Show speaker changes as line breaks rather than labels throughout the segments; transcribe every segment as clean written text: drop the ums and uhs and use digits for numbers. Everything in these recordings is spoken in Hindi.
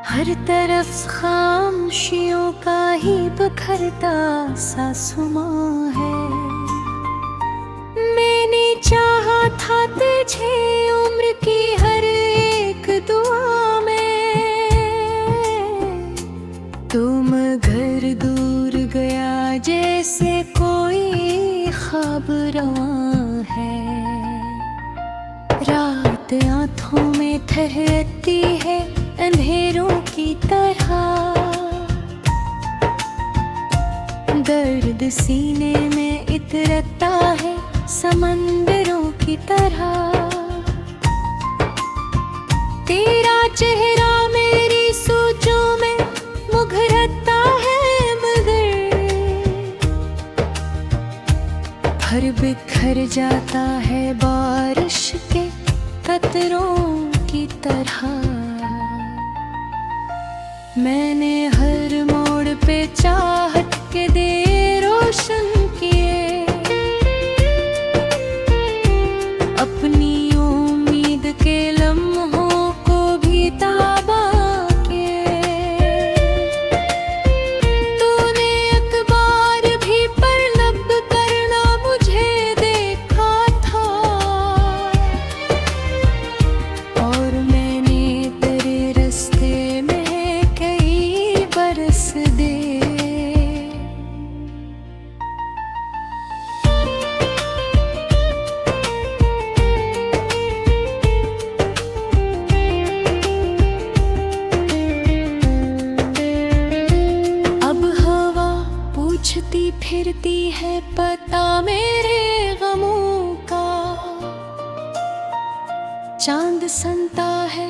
हर तरफ खामोशियों का ही बखरता सा सुमा है। मैंने चाहा था तुझे उम्र की हर एक दुआ में, तुम घर दूर गया जैसे कोई ख्वाब रवां है। रात आँखों में ठहरती है अंधेरों की तरह, दर्द सीने में इतरता है समंदरों की तरह। तेरा चेहरा मेरी सोचों में मुखरता है, मगर हर बिखर जाता है बारिश के कतरों की तरह। मैंने हर मोड़ पे चाहत के दे रोशन किए, अपनी उम्मीद के लम्हों को भी ताबा किए। तूने अखबार भी परलब करना मुझे देखा था, और मैंने तेरे रास्ते में बरस दे। अब हवा पूछती फिरती है पता मेरे गमों का, चांद सनता है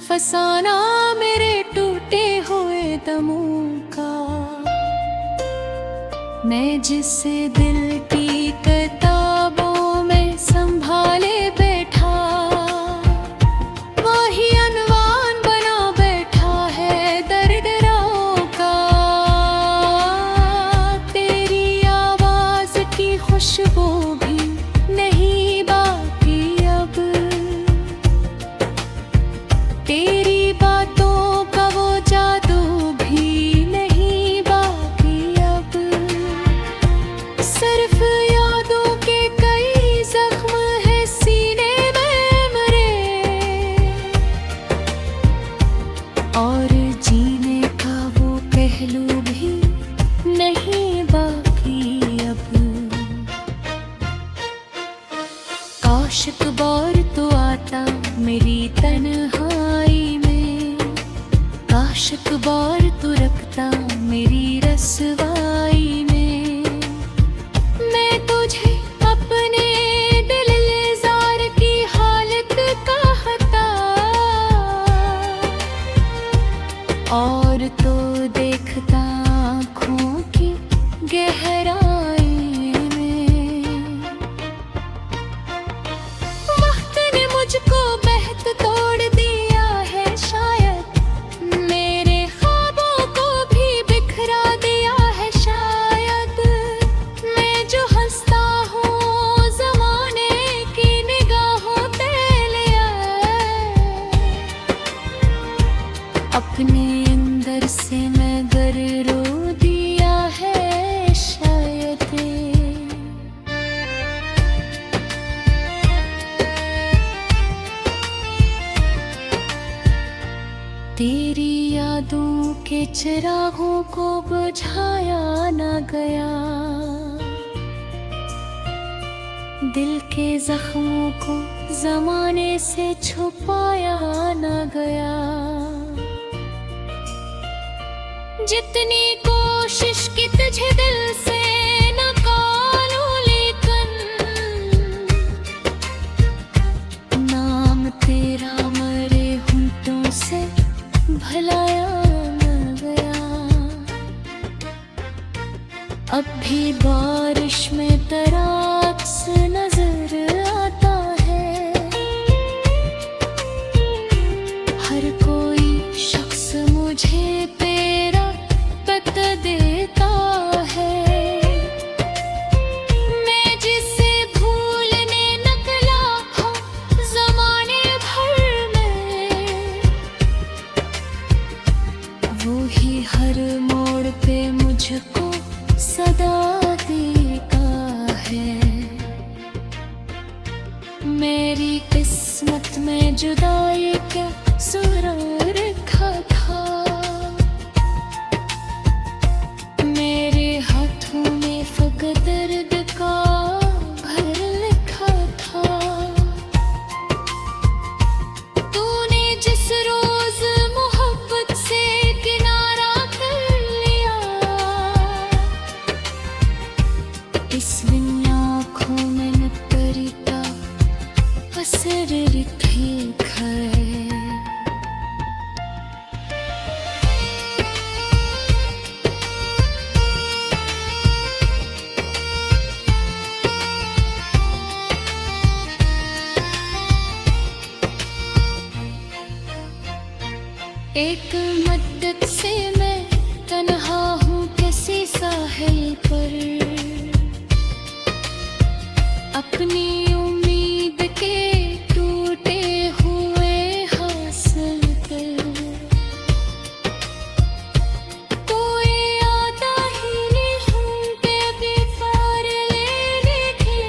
फसाना मेरे टूटे हुए दमों का। मैं जिसे दिल की किताबों में संभाले बैठा, वही अनवान बना बैठा है दर्द राहों का। तेरी आवाज की खुशबू भी नहीं बाकी अब, तेरी बातों का वो जादू भी नहीं बाकी अब। सिर्फ यादों के कई जख्म है सीने में मरे, और जीने का वो पहलू भी नहीं बाकी अब। काश एक बार तो आता मेरी तन्हाई में, काश एक बार तू रखता मेरी रसवाई में। मैं तुझे अपने दिल-ए-जार की हालत कहता, और तो देखता आँखों की गहराई में। वक्त ने मुझको बहत तोड़ दिया है शायद, मेरे ख्वाबों को भी बिखरा दिया है शायद। मैं जो हंसता हूँ ज़माने की निगाहों पे लिया, अपने अंदर से मैं गर रो दिया है शायद। तेरी यादों के चिरागों को बुझाया न गया, दिल के जख्मों को ज़माने से छुपाया न गया। जितनी कोशिश की तुझे दिल से निकालूं, लेकिन नाम तेरा मरे होंठों से भुलाया न गया। अब भी बारिश में तेरा अक्स नजर आता है, हर कोई शख्स मुझे तेरा बता देता है। मैं जिसे भूलने निकला हूँ ज़माने भर में, जुदाई का सुरा रखा था। मेरे हाथों में फकत दर्द का भर लिखा था। तूने जिस रोज मोहब्बत से किनारा कर लिया, इसलिए आँखों में न परिता असर ठीक है। एक मद्दत से मैं तन्हा हूँ किसी साहिल पर, अपनी उम्मीद के टूटे हुए हासिल कर। कोई आता ही नहीं के बेपार लेने के,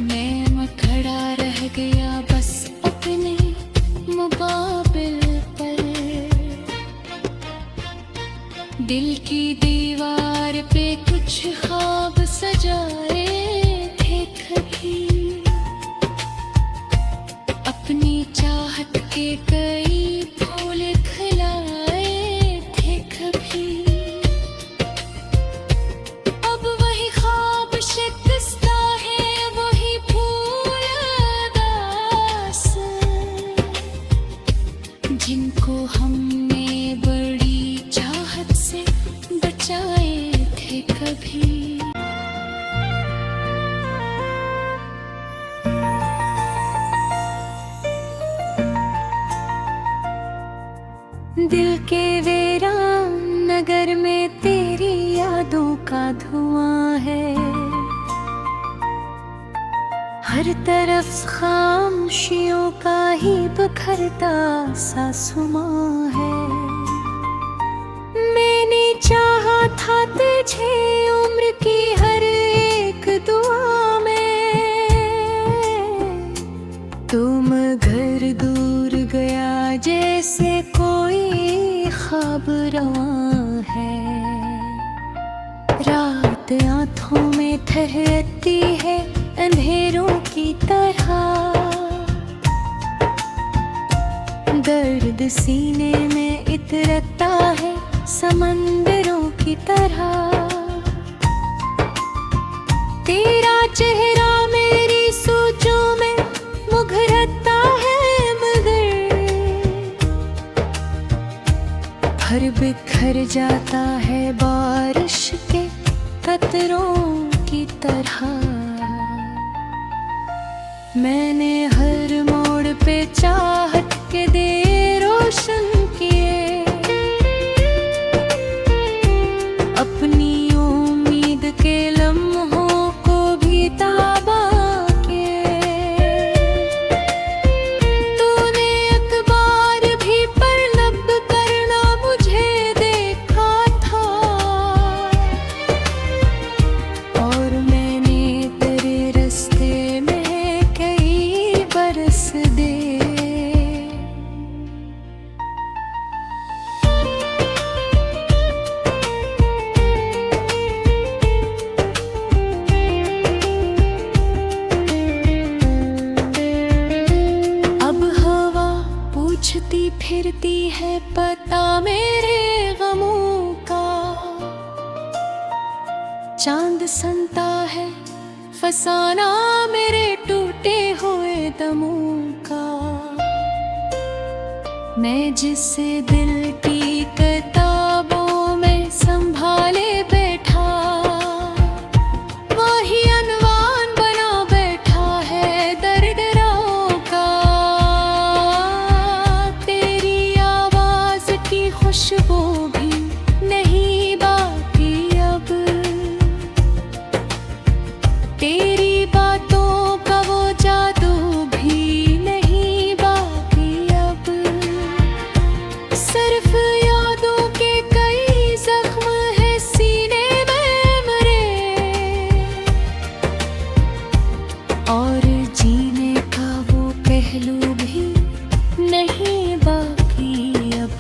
मैं खड़ा रह गया बस अपने मुकाबिल पर। दिल की दीवार पे कुछ ख्वाब सजाए थे कभी, अपनी चाहत के कई फूल खिलाए थे कभी। अब वही ख्वाब शिकस्ता है, वही फूल उदास, जिनको हमने बड़ी चाहत से बचाए थे कभी। दिल के वीरान नगर में तेरी यादों का धुआं है, हर तरफ खामोशियों का ही बखरता सा सुमां है। मैंने चाहा था तुझे उम्र की हर एक दुआ में, तुम घर दूर गया जैसे कोई ख्वाब रवां है। रात आँखों में ठहरती है अंधेरों की तरह, दर्द सीने में इतरता है समंदरों की तरह। तेरा चेहरा मेरी सोचों में मुघरता है, मगर भर बिखर जाता है बारिश के कतरों की तरह। मैंने हर मोड़ पे चाहत के दे रोशन किए, अपनी उम्मीद के लम्हों को भी ताबा किए। तूने अखबार भी परलब करना मुझे देखा था, और मैंने तेरे रास्ते में कई बरस दे। अब हवा पूछती फिरती है पता मेरे गमों का, चांद सनता है फसाना मेरे टूटे हुए दमों का। मैं जिसे दिल की किताबों में संभाले बैठा, वही अनवान बना बैठा है दर्द राहों का। तेरी आवाज की खुशबू भी नहीं बाकी अब, तेरी बातों का वो जादू भी नहीं बाकी अब। सिर्फ पहलू भी नहीं बाकी अब।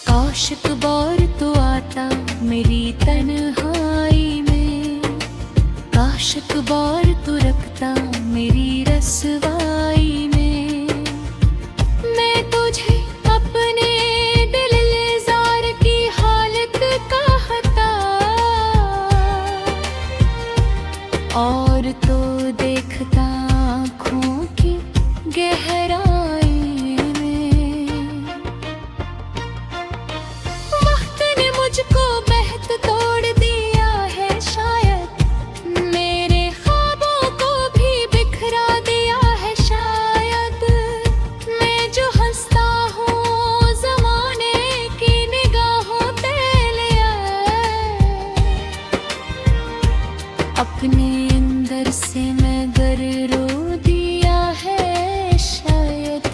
काश अखबार तो आता मेरी तन्हाई में, काश अखबार तो रखता मेरी रसवाई में। मैं तुझे अपने दिलजार की हालत कहता, और तो देखता आँखों की गहराई में। वक्त ने मुझको बहत तोड़ दिया है शायद, मेरे ख्वाबों को भी बिखरा दिया है शायद। मैं जो हंसता हूँ ज़माने की निगाहों पे लिया, अपने अंदर से मैं गर रो दिया है शायद।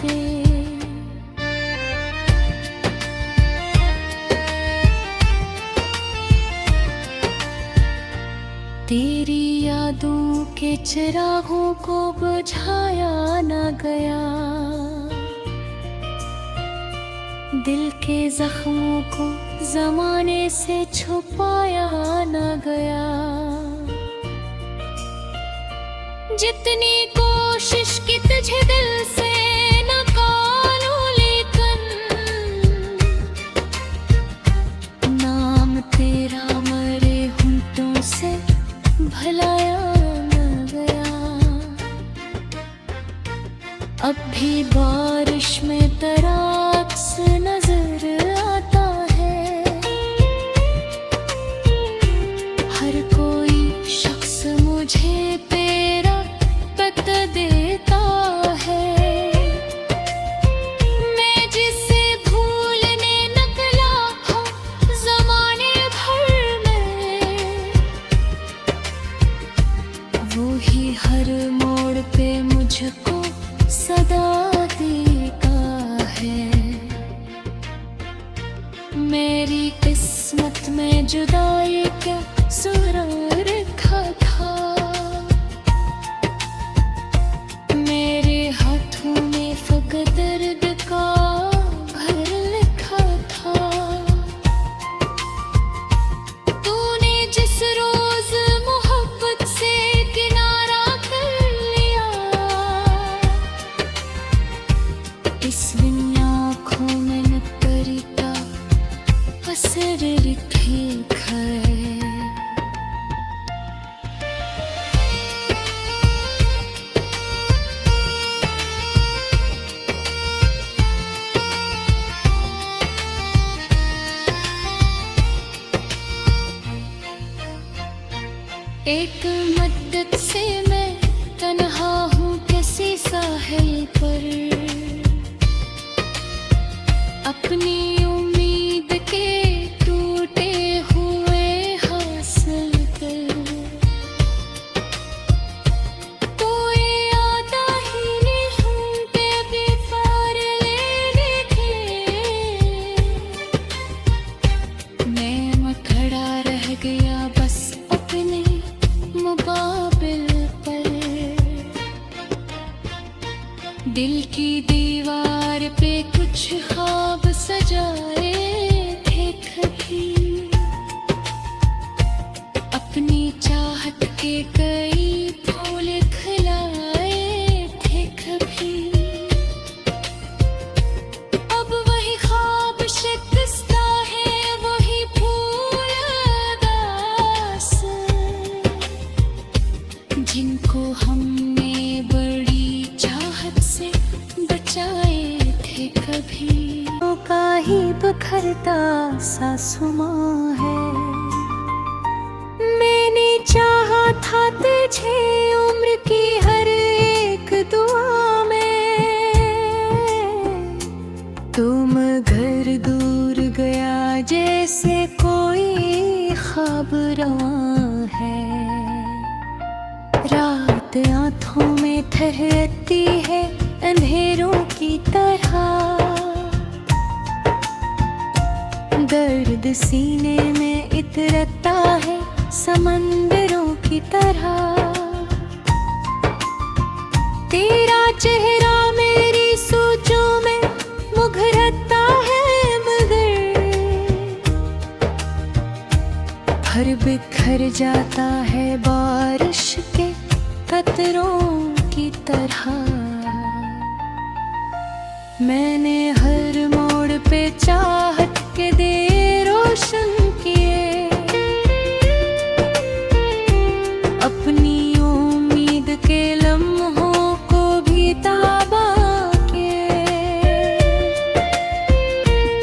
तेरी यादों के चिरागों को बुझाया न गया, दिल के जख्मों को ज़माने से छुपाया न गया। जितनी कोशिश की तुझे दिल से निकालूं, लेकिन नाम तेरा मरे होंठों से भुलाया न गया। अब भी बारिश में तेरा अक्स नजर आता है, हर कोई शख्स मुझे तेरा पता देता है। मैं जिसे भूलने निकला हूँ ज़माने भर में, वो ही हर मोड़ पे मुझको सदा देता है। मेरी किस्मत में जुदाई क्या सुराग रखा था, मेरे हाथों में फकत दर्द का भर लिखा था। तूने जिस रोज मोहब्बत से किनारा कर लिया, इस दिन आँखों में न करता असर लिखे है। एक मद्दत से मैं तन्हा हूँ किसी साहिल पर, अपनी उम्मीद के टूटे हुए हासिल कर। कोई आता ही नहीं के बेपार लेने के, मैं खड़ा रह गया बस अपने मुकाबिल पर। दिल की दीवार पे कुछ ख्वाब सजाए थे कभी, अपनी चाहत के कई फूल खिलाए थे कभी। अब वही ख्वाब शिकस्ता है, वही फूल उदास, जिनको हमने बड़ी चाहत से बचाए थे कभी। का ही बखरता सासुमां है, मैंने चाहा था तुझे उम्र की हर एक दुआ में। तुम घर दूर गया जैसे कोई ख्वाब रवां है, रात आँखों में ठहरती है अंधेरों की तरह। दर्द सीने में इतरता है समंदरों की तरह। बिखर जाता है बारिश के कतरों की तरह। मैंने हर मोड़ पे चाहत के दे रोशन किए, अपनी उम्मीद के लम्हों को भी ताबा किए।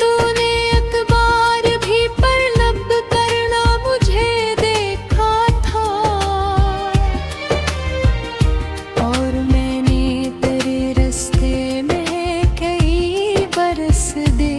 तूने एक बार भी परलब करना मुझे देखा था, और मैंने तेरे रास्ते में कई बरस दे।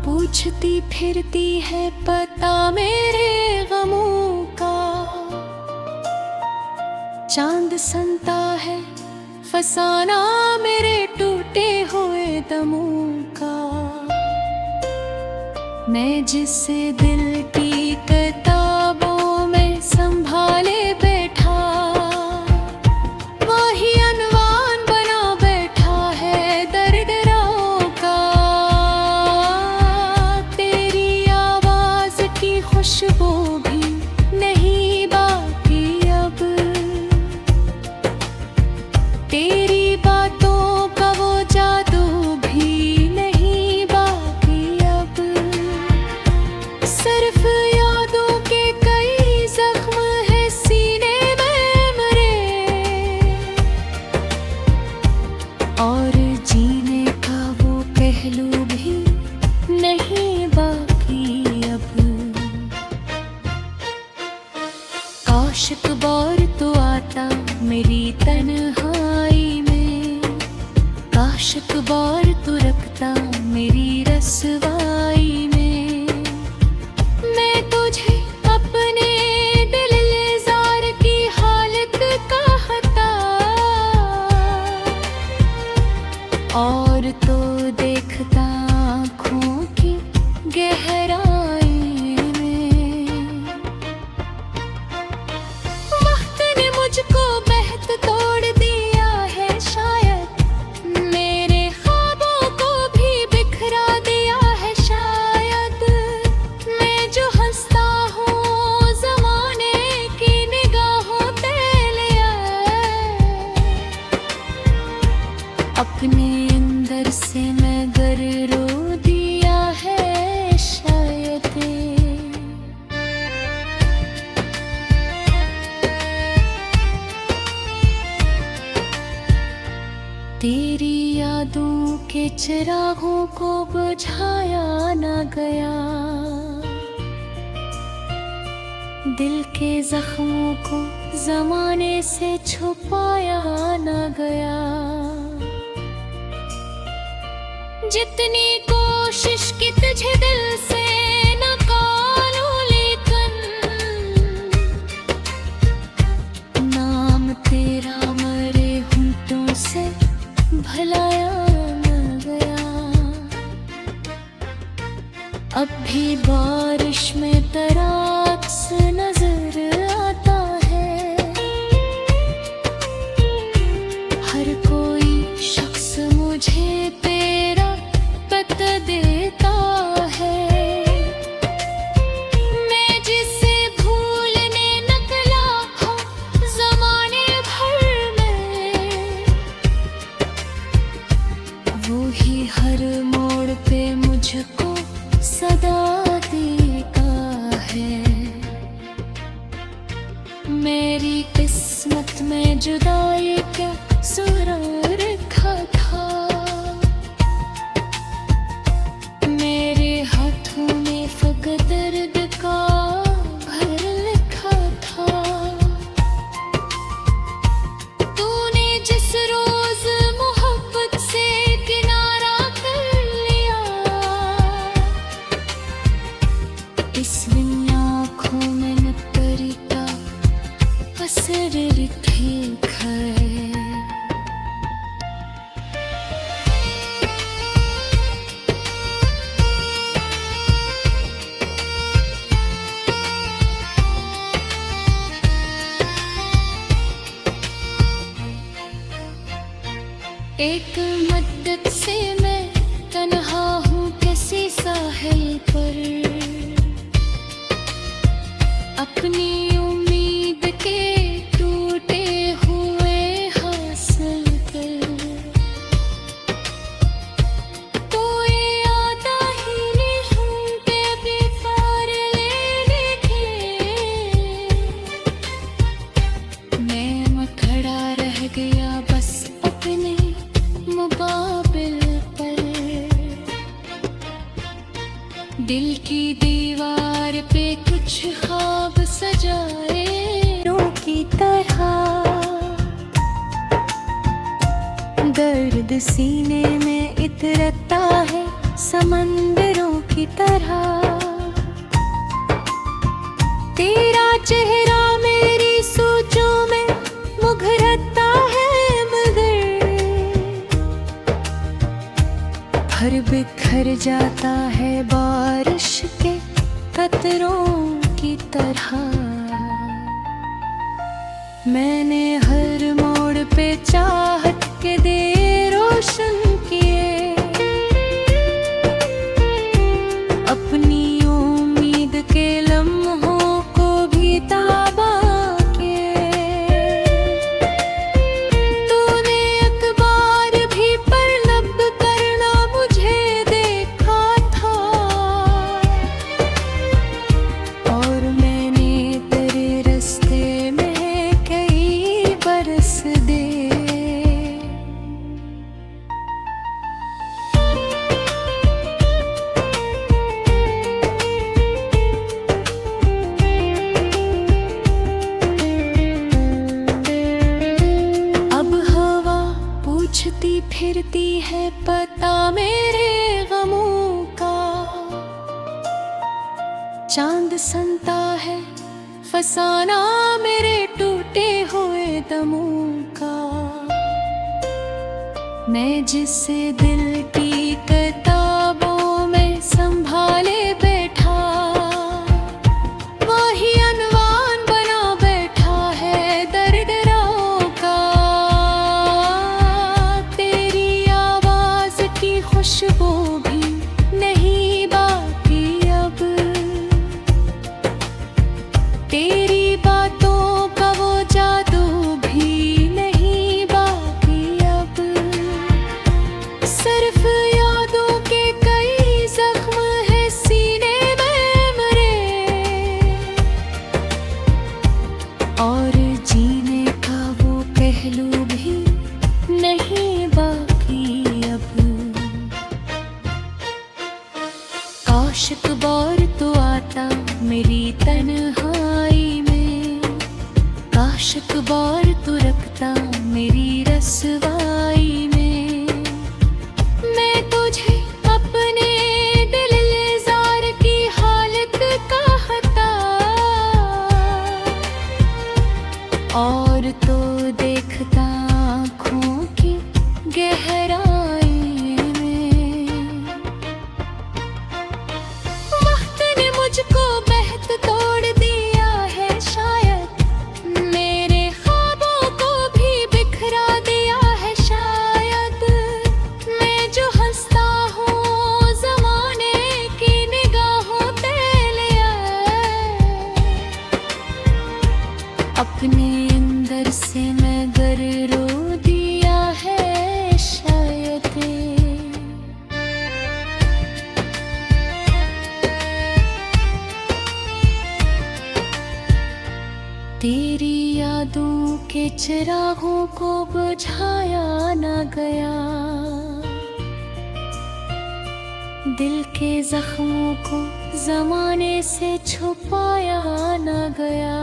पूछती फिरती है पता मेरे गमों का, चांद सनता है फसाना मेरे टूटे हुए दमों का। मैं जिसे दिल की किताबों में संभाले बैठा, वही अनवान बना बैठा है दर्द राहों का। खुशबू भी नहीं बाकी अब, तेरी बातों का वो जादू भी नहीं बाकी अब। सिर्फ यादों के कई जख्म है सीने में मरे, और जीने का वो पहलू भी नहीं बाकी अब। काश एक बार तो आता मेरी तन्हाई में, काश एक बार तो रखता मेरी रसवाई में। मैं तुझे अपने दिल जार की हालत कहता, और तो देखता आँखों की गहराई। मुझको बहत तोड़ दिया है शायद, मेरे ख्वाबों को भी बिखरा दिया है शायद। मैं जो हंसता हूँ ज़माने की निगाहों पे लिया, अपने अंदर से मगर रो दिया है शायद। तेरी यादों के चिरागों को बुझाया न गया, दिल के जख्मों को ज़माने से छुपाया न गया। जितनी कोशिश की तुझे दिल से निकालूं, लेकिन नाम तेरा मरे होंठों से भुलाया न गया। अब भी बारिश में तेरा अक्स नजर आता है, हर कोई शख्स मुझे तेरा पता देता है। मैं जिसे भूलने निकला हूँ ज़माने भर में, वो ही हर मोड़ पे मुझको सदा देता है। मेरी किस्मत में जुदाई का सुरूर रखा था, मेरे हाथों में फकत दर्द का भर लिखा था। तूने जिस रोज मोहब्बत से किनारा कर लिया, इस दुनिया आँखों में नतरी का असर ठीक है। एक मद्दत से मैं तन्हा हूँ किसी साहिल पर, अपनी उम्मीद के टूटे हुए हासिल कर। तो ये आता ही नहीं के बेफार लेने के, मैं खड़ा रह गया बस अपने मुकाबिल पर। दिल की दीवार पे कुछ ख्वाब सजाए की तरह, दर्द सीने में इतरता है समंदरों की तरह। तेरा चेहरा मेरी सोचों में मुघरता है, मगर हर बिखर जाता है बारिश के कतरों की तरह। मैंने हर मोड़ पे चाहत के दे रोशन किए, अपनी उम्मीद के लम्हों को भी ताबा किए। तूने एक बार भी पर लब करना मुझे देखा था, और मैंने तेरे रास्ते में कई बरस दे। अब हवा पूछती फिरती है पता मेरे गमों का, चांद सनता है फसाना मेरे टूटे हुए दमों का। मैं जिसे दिल की किताबों में संभाले बैठा, वही अनवान बना बैठा है दर्द राहों का। तेरी आवाज की खुशबू भी नहीं बाकी अब, तेरी बातों का वो जादू भी नहीं बाकी अब। सिर्फ यादों के कई जख्म है सीने में मरे, और जीने का वो पहलू भी नहीं बाकी अब। काश एक बार तो आता मेरी तन्हाई में, काश एक बार तो रखता मेरी रसवाई में। मैं तुझे अपने दिल जार की हालत कहता, और तो देखता आँखों की गहराई में। वक्त ने मुझको बहत तोड़ दिया है शायद, मेरे ख्वाबों को भी बिखरा दिया है शायद। मैं जो हंसता हूँ ज़माने की निगाहों पे लिया, अपने अंदर से मैं गर रो दिया है शायद। तेरी यादों के चिरागों को बुझाया न गया, दिल के जख्मों को जमाने से छुपाया न गया।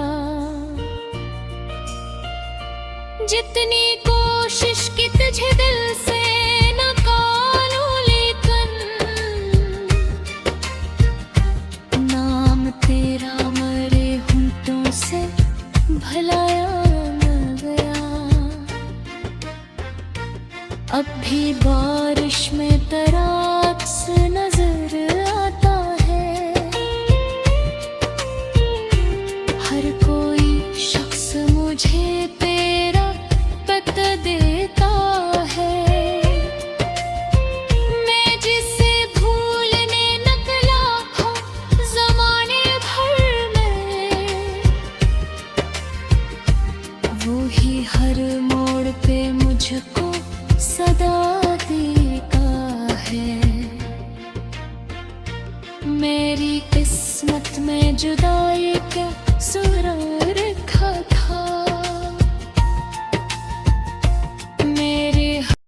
जितनी कोशिश की तुझे दिल से निकालूं, लेकिन नाम तेरा मरे होंठों से भुलाया न गया। अब भी बारिश में तेरा अक्स नजर आता है, हर कोई शख्स मुझे तेरा पता देता है। हर मोड़ पे मुझको सदा देता है। मेरी किस्मत में जुदाई क्या सुराग